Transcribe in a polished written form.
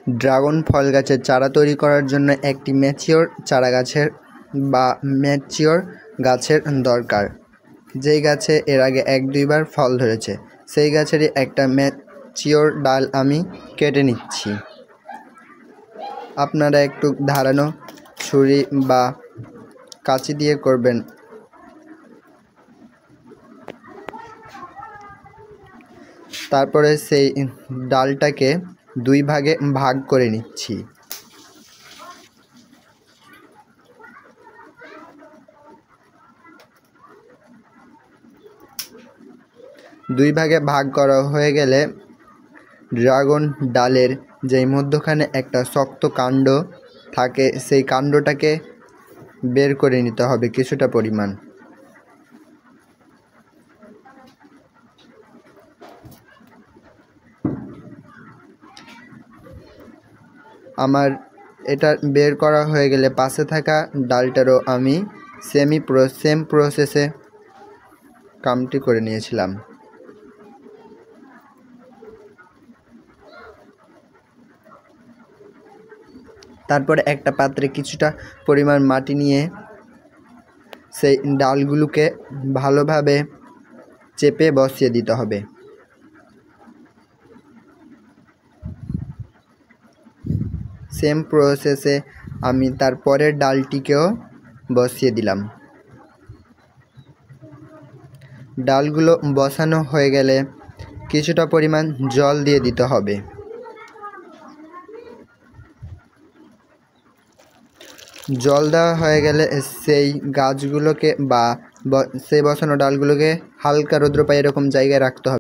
Dragon ফল গাছের চারা তৈরি করার জন্য একটি ম্যাচিওর চারা গাছের বা ম্যাচিওর গাছের দরকার, যেই গাছে এর আগে 1-2 বার ফল ধরেছে। সেই গাছেরই একটা ম্যাচিওর ডাল আমি কেটে নিচ্ছি। আপনারা একটু ধারালো ছুরি বা কাঁচি দিয়ে করবেন। তারপরে সেই ডালটাকে 2 ভাগে ভাগ করে নিচ্ছি। দুই ভাগে ভাগ করা হয়ে গেলে ড্রাগন ডালের যেই মধ্যখানে একটা শক্ত কাণ্ড থাকে, সেই কাণ্ডটাকে বের করে নিতে হবে কিছুটা পরিমাণ। আমার এটা বের করা হয়ে গেলে পাশে থাকা ডালটারও আমি সেম প্রসেসে কামটি করে নিয়েছিলাম। তারপরে একটা পাত্রে কিছুটা পরিমাণ মাটি নিয়ে সেই ডালগুলোকে ভালোভাবে চেপে বসিয়ে দিতে হবে। সেম প্রসেসে আমি তারপরের ডালটিকেও বসিয়ে দিলাম। ডালগুলো বসানো হয়ে গেলে কিছুটা পরিমাণ জল দিয়ে দিতে হবে। জল দেওয়া হয়ে গেলে সেই গাছগুলোকে বা সেই বসানো ডালগুলোকে হালকা রৌদ্র পায় এরকম জায়গায় রাখতে হবে।